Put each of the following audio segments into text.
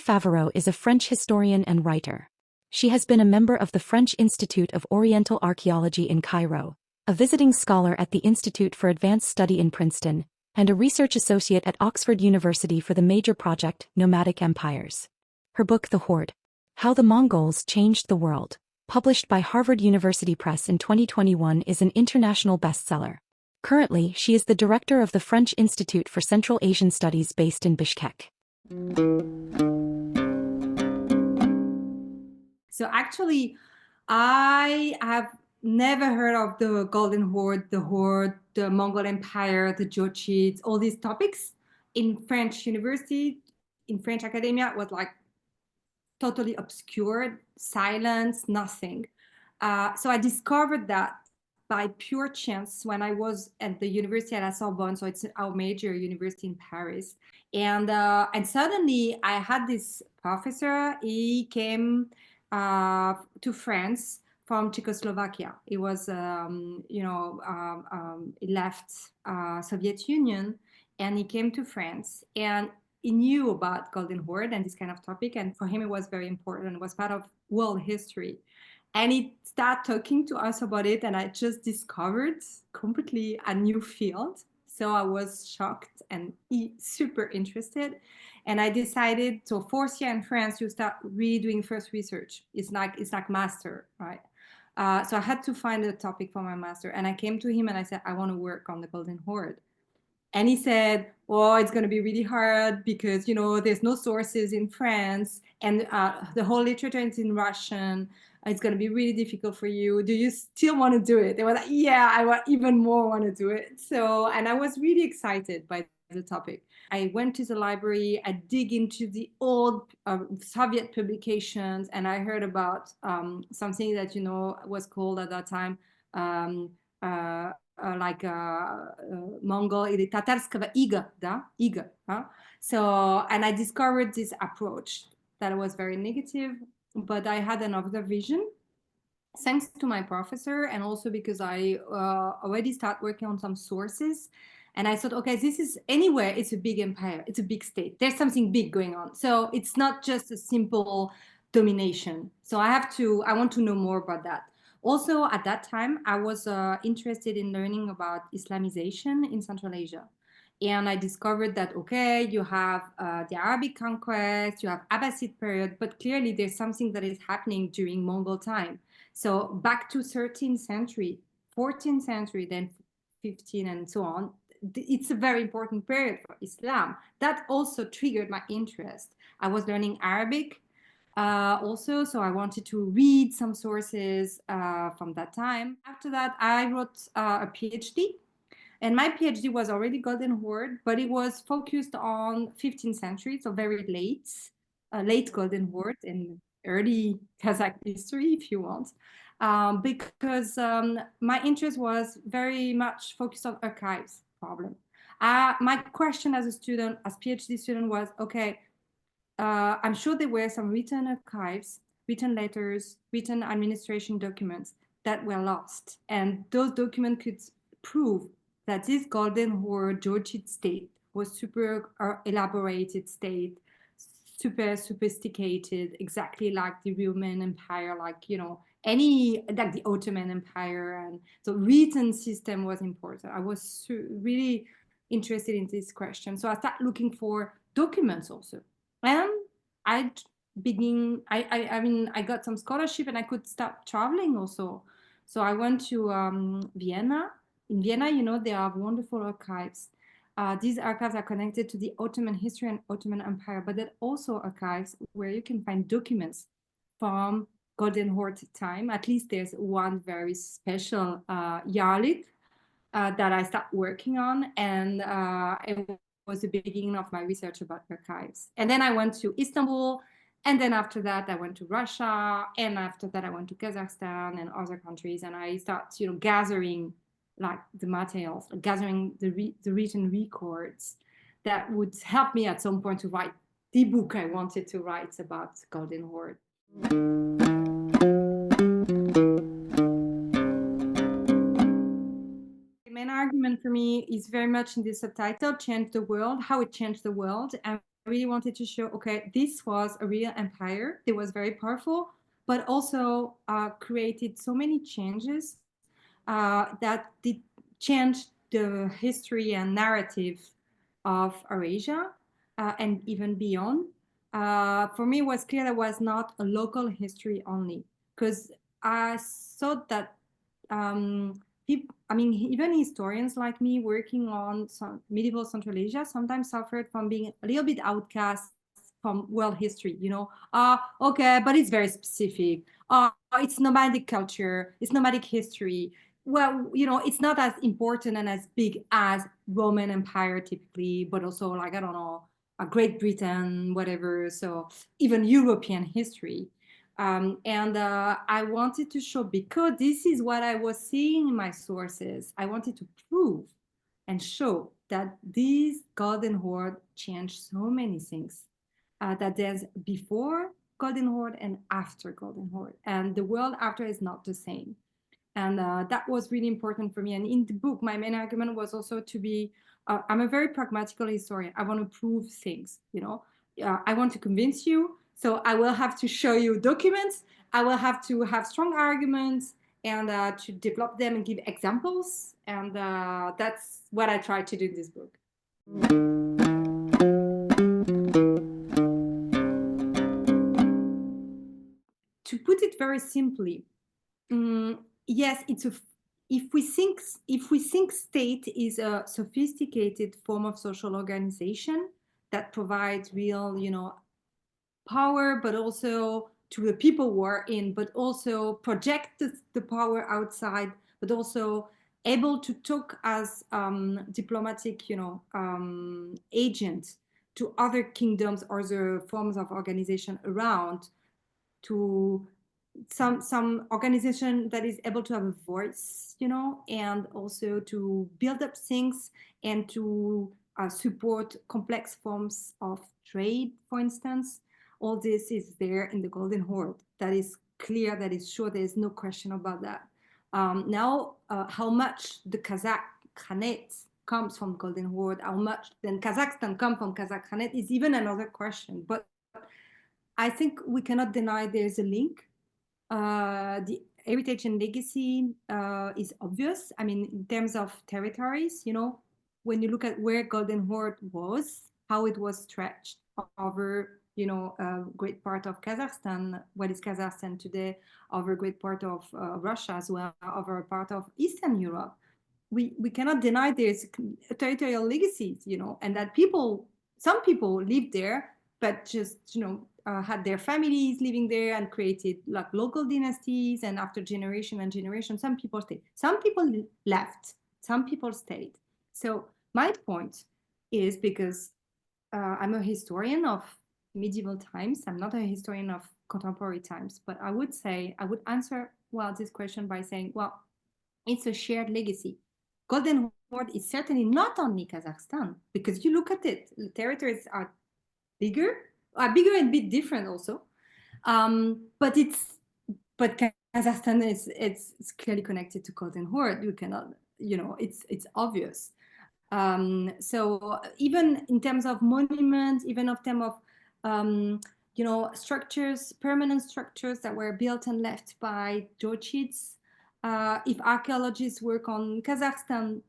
Favereau is a French historian and writer. She has been a member of the French Institute of Oriental Archaeology in Cairo, a visiting scholar at the Institute for Advanced Study in Princeton, and a research associate at Oxford University for the major project Nomadic Empires. Her book The Horde: How the Mongols Changed the World, published by Harvard University Press in 2021, is an international bestseller. Currently, she is the director of the French Institute for Central Asian Studies based in Bishkek. So actually, I have never heard of the Golden Horde, the Mongol Empire, the Jochi, all these topics in French university, in French academia. It was like totally obscured, silence, nothing. So I discovered that by pure chance when I was at the university at La Sorbonne, so it's our major university in Paris. And suddenly I had this professor. He came to France from Czechoslovakia. He was, he left Soviet Union and he came to France, and he knew about Golden Horde and this kind of topic. And for him, it was very important. It was part of world history. And he started talking to us about it, and I just discovered completely a new field. So I was shocked and super interested. And I decided, so fourth year in France, you start really doing first research. It's like master, right? So I had to find a topic for my master. And I came to him and I said, I want to work on the Golden Horde. And he said, oh, it's going to be really hard because, there's no sources in France and the whole literature is in Russian. It's going to be really difficult for you. Do you still want to do it? They were like, yeah, I even more want to do it. So, and I was really excited by the topic. I went to the library, I dig into the old Soviet publications, and I heard about something that, was called at that time Mongol ili tatarskого iga, da? Iga. Huh? So, and I discovered this approach that was very negative, but I had another vision thanks to my professor, and also because I already started working on some sources. And I thought, okay, this is anywhere. It's a big empire. It's a big state. There's something big going on. So it's not just a simple domination. So I want to know more about that. Also, at that time, I was interested in learning about Islamization in Central Asia. And I discovered that, okay, you have the Arabic conquest, you have Abbasid period, but clearly there's something that is happening during Mongol time. So back to 13th century, 14th century, then 15th and so on. It's a very important period for Islam. That also triggered my interest. I was learning Arabic also, so I wanted to read some sources from that time. After that, I wrote a PhD. And my PhD was already Golden Horde, but it was focused on 15th century, so very late Golden Horde and early Kazakh history, if you want, because my interest was very much focused on archives problem. My question as a student, as PhD student, was, okay, I'm sure there were some written archives, written letters, written administration documents that were lost, and those documents could prove that this Golden Horde Jochi state was super elaborated state, super sophisticated, exactly like the Roman Empire, like like the Ottoman Empire, and so written system was important. I was really interested in this question, so I started looking for documents also, and I got some scholarship and I could start traveling also. So I went to Vienna. In Vienna, they have wonderful archives. These archives are connected to the Ottoman history and Ottoman Empire, but there are also archives where you can find documents from Golden Horde time. At least there's one very special Yarlik that I started working on, and it was the beginning of my research about archives. And then I went to Istanbul, and then after that I went to Russia, and after that I went to Kazakhstan and other countries, and I started gathering like the materials, gathering the written records that would help me at some point to write the book I wanted to write about Golden Horde. The main argument for me is very much in the subtitle, Change the World, how it changed the world. And I really wanted to show, okay, this was a real empire. It was very powerful, but also created so many changes that did change the history and narrative of Eurasia and even beyond. For me, it was clear that was not a local history only, because I thought that even historians like me working on some medieval Central Asia sometimes suffered from being a little bit outcast from world history, okay, but it's very specific. It's nomadic culture, it's nomadic history. Well, it's not as important and as big as Roman Empire typically, but also like, I don't know, Great Britain, whatever. So even European history. And I wanted to show, because this is what I was seeing in my sources, I wanted to prove and show that this Golden Horde changed so many things, that there's before Golden Horde and after Golden Horde. And the world after is not the same. And that was really important for me. And in the book, my main argument was also to be, I'm a very pragmatical historian. I want to prove things, I want to convince you. So I will have to show you documents. I will have to have strong arguments and to develop them and give examples. And that's what I try to do in this book. To put it very simply, yes, if we think state is a sophisticated form of social organization that provides real, power, but also to the people who are in, but also project the power outside, but also able to talk as diplomatic, agent to other kingdoms or the forms of organization around, to some organization that is able to have a voice, and also to build up things and to support complex forms of trade, for instance. All this is there in the Golden Horde. That is clear, that is sure, there is no question about that. Now, how much the Qazaq Khanate comes from Golden Horde, how much then Kazakhstan comes from Qazaq Khanate is even another question. But I think we cannot deny there's a link. The heritage and legacy is obvious. I mean, in terms of territories, when you look at where Golden Horde was, how it was stretched over, a great part of Kazakhstan, what is Kazakhstan today, over a great part of Russia as well, over a part of Eastern Europe. We cannot deny there's territorial legacies, and that some people live there, but just, had their families living there and created like local dynasties. And after generation and generation, some people stayed. Some people left. Some people stayed. So my point is, because I'm a historian of medieval times, I'm not a historian of contemporary times, but I would answer, this question by saying, it's a shared legacy. Golden Horde is certainly not only Kazakhstan, because you look at it, the territories are bigger and a bit different also. But Kazakhstan it's clearly connected to Golden Horde. You cannot, it's obvious. So even in terms of monuments, even in terms of structures, permanent structures that were built and left by Jochis, if archaeologists work on Kazakhstan,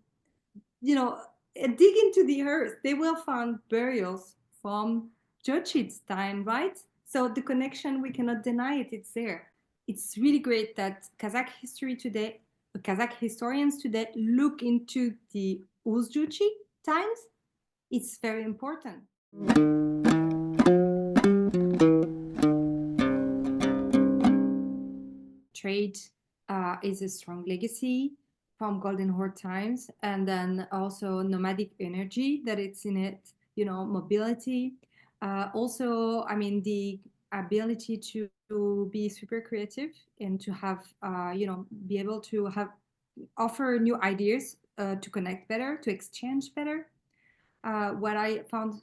dig into the earth, they will find burials from Jochi's time, right? So the connection, we cannot deny it, it's there. It's really great that Kazakh historians today look into the Jochi times. It's very important. Trade is a strong legacy from Golden Horde times, and then also nomadic energy that it's in it, mobility. Also, the ability to be super creative and to have, be able to have offer new ideas to connect better, to exchange better. What I found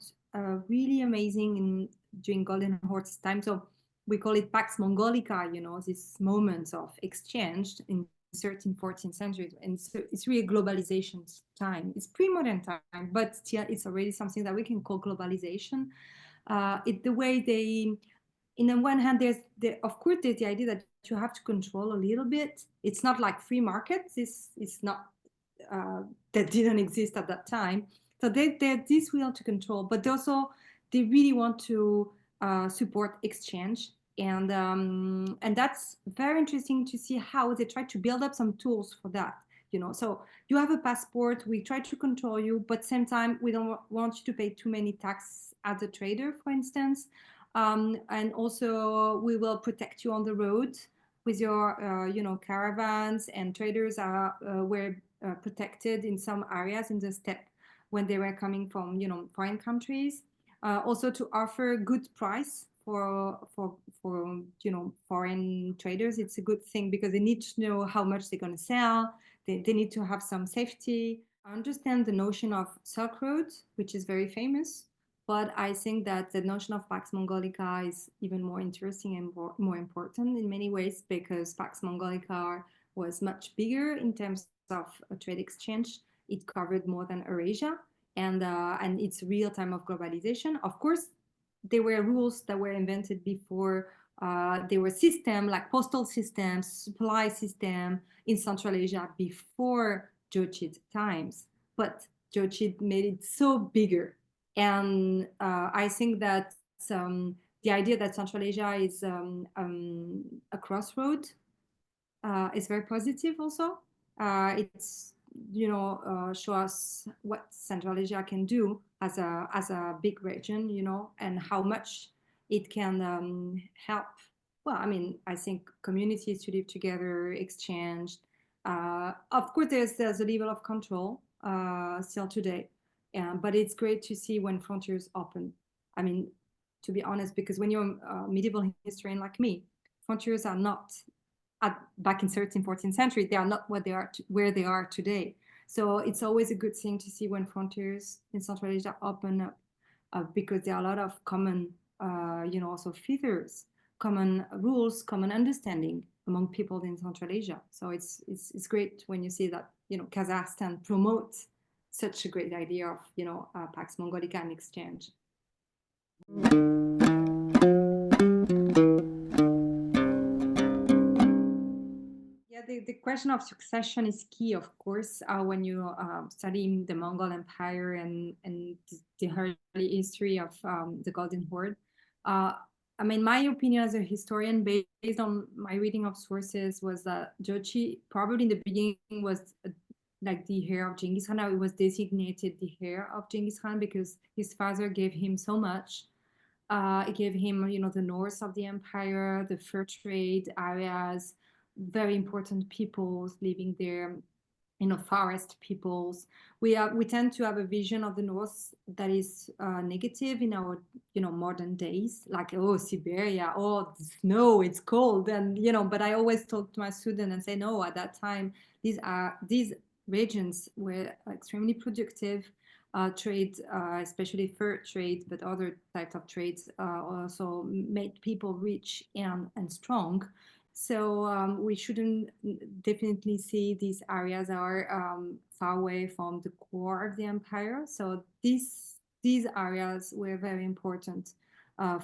really amazing during Golden Horde's time, so we call it Pax Mongolica, these moments of exchange in 13th, 14th century. And so it's really a globalization time. It's pre-modern time, but still it's already something that we can call globalization. The way they, in the one hand, of course there's the idea that you have to control a little bit. It's not like free markets. It's not that didn't exist at that time. So they're this will to control, but they really want to support exchange, and that's very interesting to see how they try to build up some tools for that. So you have a passport, we try to control you, but same time we don't want you to pay too many tax as a trader, for instance, and also we will protect you on the road with your caravans, and traders were protected in some areas in the steppe when they were coming from foreign countries. Also to offer good price for foreign traders, it's a good thing because they need to know how much they're going to sell. They need to have some safety. I understand the notion of Silk Road, which is very famous, but I think that the notion of Pax Mongolica is even more interesting and more important in many ways, because Pax Mongolica was much bigger in terms of trade exchange. It covered more than Eurasia, and it's real time of globalization. Of course, there were rules that were invented before. There were systems like postal systems, supply system in Central Asia before Jochi times, but Jochi made it so bigger. And I think that the idea that Central Asia is a crossroad is very positive also. It's show us what Central Asia can do as a big region, and how much it can help. Well, I mean, I think communities to live together, exchange. Of course, there's a level of control still today, but it's great to see when frontiers open. I mean, to be honest, because when you're a medieval historian like me, frontiers are not back in 13th, 14th century, they are not where they are today. So it's always a good thing to see when frontiers in Central Asia open up, because there are a lot of common, also features, common rules, common understanding among people in Central Asia. So it's great when you see that Kazakhstan promotes such a great idea of Pax Mongolica and exchange. The question of succession is key, of course, when you study the Mongol Empire and the early history of the Golden Horde. I mean, my opinion as a historian, based on my reading of sources, was that Jochi probably in the beginning was like the heir of Genghis Khan. Now it was designated the heir of Genghis Khan because his father gave him so much. It gave him, the north of the empire, the fur trade areas, very important peoples living there, forest peoples. We tend to have a vision of the north that is negative in our modern days, like, oh, Siberia, oh, snow, it's cold, and but I always talk to my students and say, no, at that time these regions were extremely productive. Trade, especially fur trade, but other types of trades also made people rich and strong. So we shouldn't definitely see these areas are far away from the core of the empire. So these areas were very important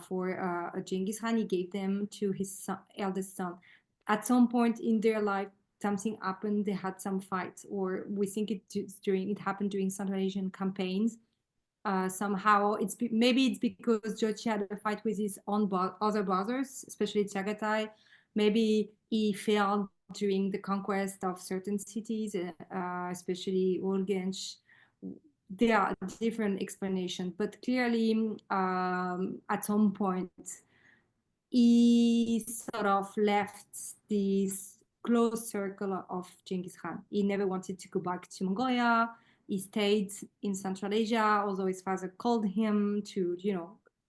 for Genghis Khan. He gave them to his eldest son. At some point in their life, something happened. They had some fights, or we think it happened during Central Asian campaigns. Somehow maybe it's because Jochi had a fight with his own other brothers, especially Chagatai. Maybe he failed during the conquest of certain cities, especially Urgench. There are different explanations, but clearly at some point he sort of left this close circle of Genghis Khan. He never wanted to go back to Mongolia. He stayed in Central Asia, although his father called him to,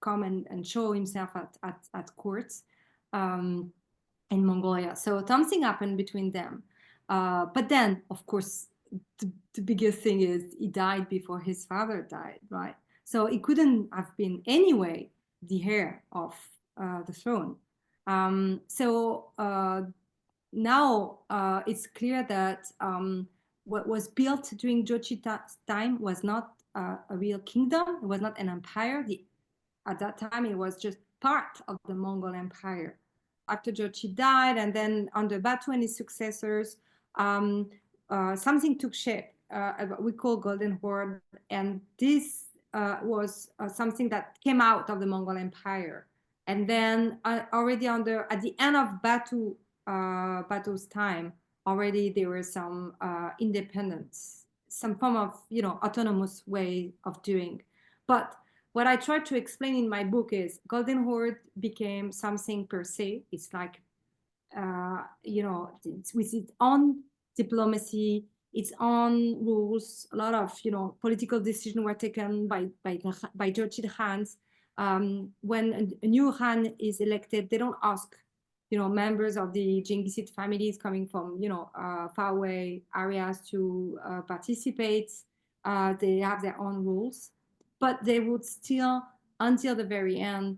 come and show himself at court in Mongolia. So something happened between them. But then, of course, the biggest thing is he died before his father died, right? So he couldn't have been anyway the heir of the throne. Now it's clear that what was built during Jochi's time was not a real kingdom. It was not an empire. At that time, it was just part of the Mongol Empire. After Jochi died, and then under Batu and his successors, something took shape. We call Golden Horde, and this was something that came out of the Mongol Empire. And then already at the end of Batu's time, already there were some independence, some form of autonomous way of doing. But what I try to explain in my book is Golden Horde became something per se. It's like, it's with its own diplomacy, its own rules. A lot of, political decisions were taken by Jochi Khans. When a new Khan is elected, they don't ask, members of the Genghisid families coming from, far away areas to participate. They have their own rules, but they would still, until the very end,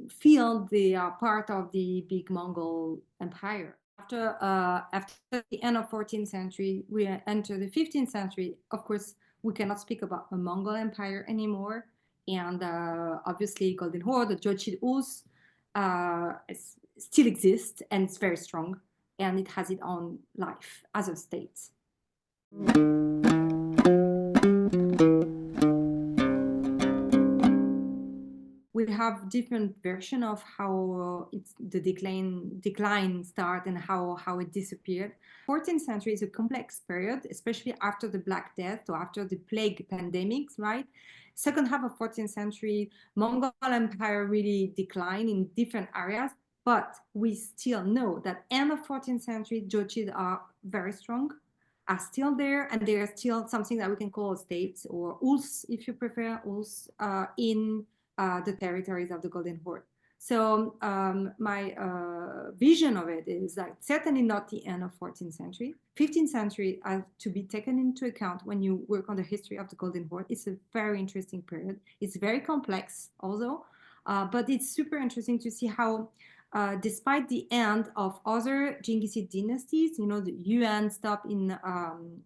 feel they are part of the big Mongol Empire. After the end of 14th century, we enter the 15th century. Of course, we cannot speak about a Mongol Empire anymore. And obviously, Golden Horde, the Jochi Ulus, still exists, and it's very strong, and it has its own life as a state. We have different version of how the decline start and how it disappeared. 14th century is a complex period, especially after the Black Death or after the plague pandemics, right? Second half of 14th century, Mongol Empire really declined in different areas, but we still know that end of 14th century, Jochis are very strong, are still there, and they are still something that we can call states, or Ulus, if you prefer, Ulus, in the territories of the Golden Horde. So my vision of it is that certainly not the end of 14th century. 15th century has to be taken into account when you work on the history of the Golden Horde. It's a very interesting period. It's very complex also, but it's super interesting to see how despite the end of other Genghisid dynasties, the Yuan stopped in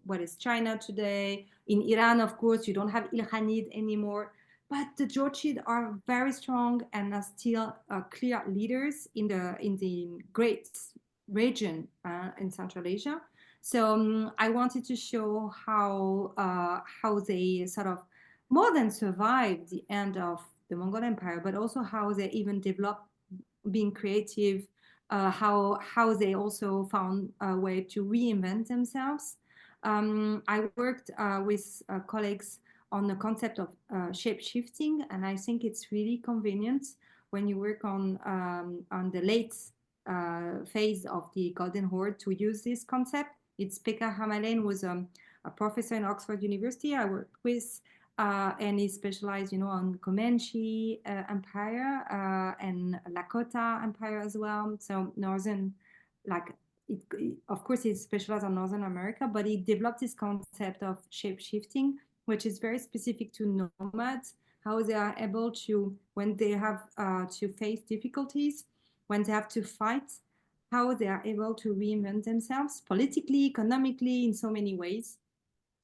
what is China today. In Iran, of course, you don't have Ilkhanid anymore. But the Jochid are very strong and are still clear leaders in the great region in Central Asia. So I wanted to show how they sort of more than survived the end of the Mongol Empire, but also how they even developed being creative, how they also found a way to reinvent themselves. I worked with colleagues on the concept of shape shifting, and I think it's really convenient when you work on the late phase of the Golden Horde to use this concept. It's Pekka Hamalen, was a professor in Oxford University I worked with, and he specialized, on Comanche Empire and Lakota Empire as well. So northern, of course, he specialized on Northern America, but he developed this concept of shape shifting, which is very specific to nomads, how they are able to, when they have to face difficulties, when they have to fight, how they are able to reinvent themselves politically, economically, in so many ways.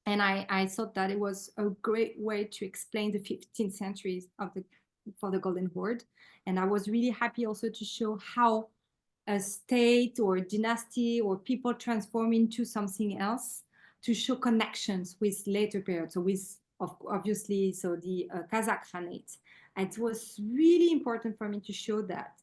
And I thought that it was a great way to explain the 15th century for the Golden Horde. And I was really happy also to show how a state or a dynasty or people transform into something else, to show connections with later periods. So with, obviously, so the Qazaq Khanate. And it was really important for me to show that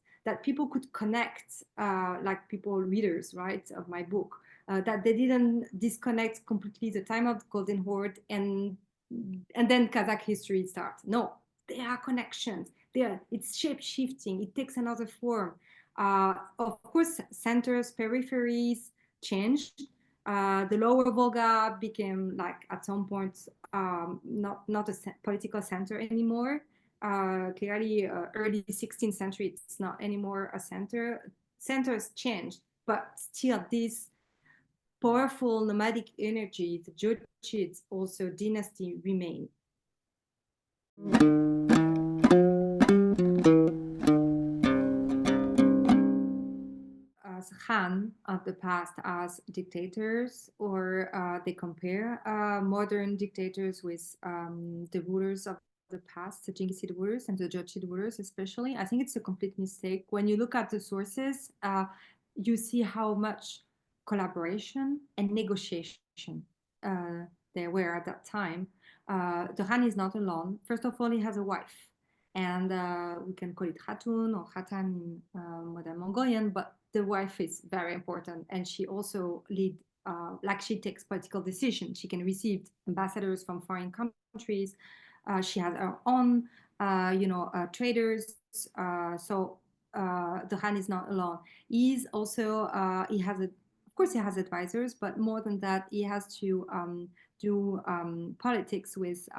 people could connect, like people, readers, right, of my book, that they didn't disconnect completely the time of the Golden Horde and then Kazakh history starts. No, there are connections. It's shape shifting. It takes another form. Of course, centers, peripheries changed. The lower Volga became, like, at some point, not a political center anymore. Clearly, early 16th century, it's not anymore a center. Centers changed, but still, this powerful nomadic energy, the Jochi, also dynasty, remain. As Khan of the past as dictators, or they compare modern dictators with the rulers of the past, the Genghis rulers and the Jochi rulers especially. I think it's a complete mistake. When you look at the sources, you see how much collaboration and negotiation there were at that time. The Khan is not alone. First of all, he has a wife, and we can call it Khatun or Khatan in modern Mongolian, but the wife is very important, and she also like she takes political decisions. She can receive ambassadors from foreign countries. She has her own, traders. So the Khan is not alone. He's also he has of course he has advisors, but more than that, he has to do politics with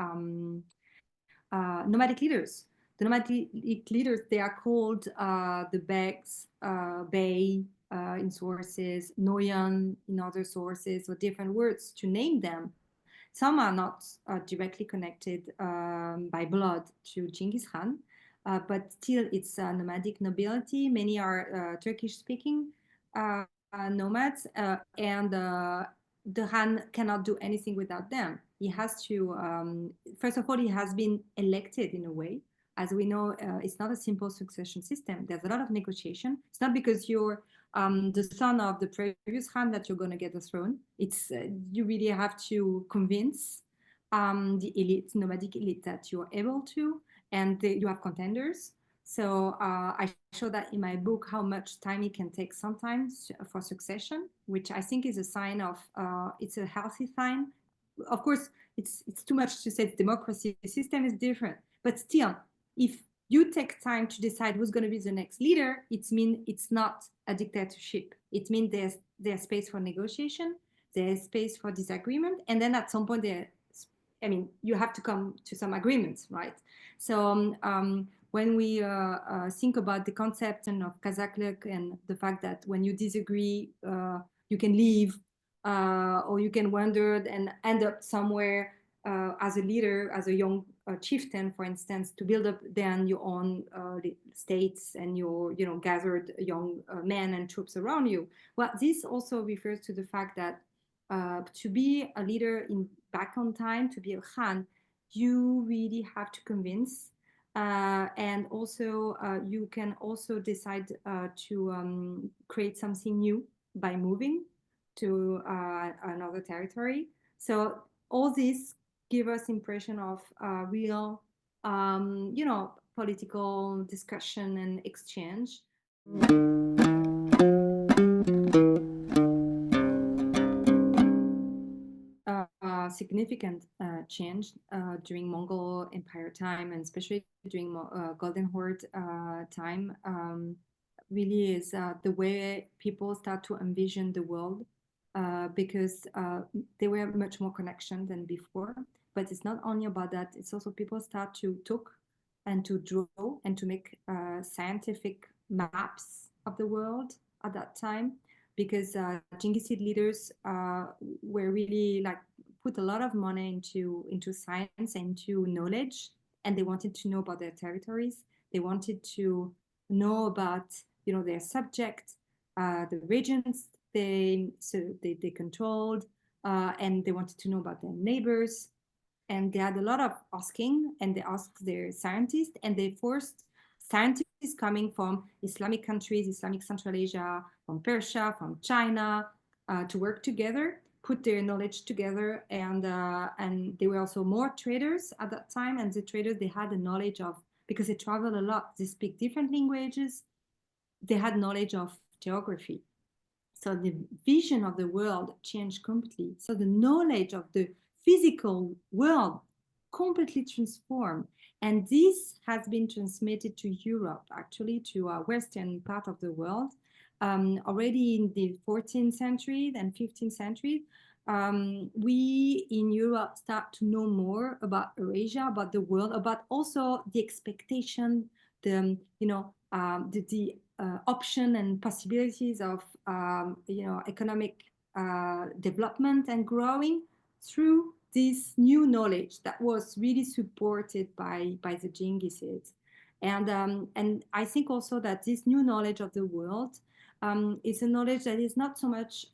nomadic leaders. The nomadic leaders, they are called the Beks, Bey in sources, Noyan in other sources, or different words to name them. Some are not directly connected by blood to Genghis Khan, but still it's nomadic nobility. Many are Turkish-speaking nomads, and the Khan cannot do anything without them. He has to, first of all, he has been elected in a way. As we know, it's not a simple succession system. There's a lot of negotiation. It's not because you're the son of the previous Khan that you're going to get the throne. It's you really have to convince the elite, nomadic elite, that you're able to, and you have contenders. So I show that in my book how much time it can take sometimes for succession, which I think is a sign of it's a healthy sign. Of course, it's too much to say democracy system is different, but still, if you take time to decide who's going to be the next leader, it means it's not a dictatorship. It means there's space for negotiation, there's space for disagreement, and then at some point you have to come to some agreements, right? So when we think about the concept of Kazakh luck and the fact that when you disagree, you can leave or you can wander and end up somewhere as a leader, as a young chieftain, for instance, to build up then your own states and your gathered young men and troops around you. Well, this also refers to the fact that to be a leader back on time, to be a Khan, you really have to convince. And also, you can also decide to create something new by moving to another territory. So all this give us impression of real, political discussion and exchange. Significant change during Mongol Empire time, and especially during Golden Horde time, really is the way people start to envision the world, because they were much more connection than before. But it's not only about that, it's also people start to talk and to draw and to make scientific maps of the world at that time, because Genghis leaders were really like put a lot of money into science and into knowledge, and they wanted to know about their territories. They wanted to know about their subject, the regions they controlled, and they wanted to know about their neighbors. And they had a lot of asking, and they asked their scientists, and they forced scientists coming from Islamic countries, Islamic Central Asia, from Persia, from China, to work together, put their knowledge together, and they were also more traders at that time. And the traders, they had the knowledge of, because they travel a lot, they speak different languages, they had knowledge of geography. So the vision of the world changed completely. So the knowledge of the physical world completely transformed. And this has been transmitted to Europe, actually, to a western part of the world. Already in the 14th century and 15th century, we in Europe start to know more about Eurasia, about the world, about also the expectation, the option and possibilities of economic development and growing through this new knowledge that was really supported by the Genghises. And I think also that this new knowledge of the world is a knowledge that is not so much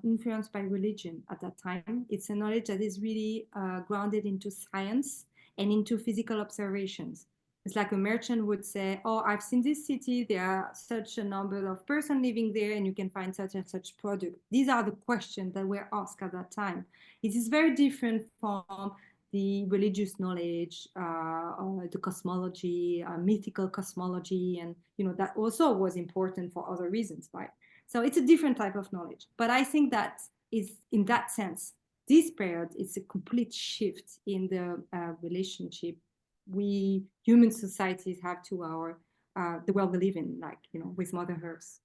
influenced by religion at that time. It's a knowledge that is really grounded into science and into physical observations. It's like a merchant would say, oh, I've seen this city, there are such a number of persons living there, and you can find such and such product. These are the questions that were asked at that time. It is very different from the religious knowledge, the cosmology, mythical cosmology, and that also was important for other reasons, right? So it's a different type of knowledge. But I think that is, in that sense, this period is a complete shift in the relationship we human societies have to our the world we live in, like with Mother Earth.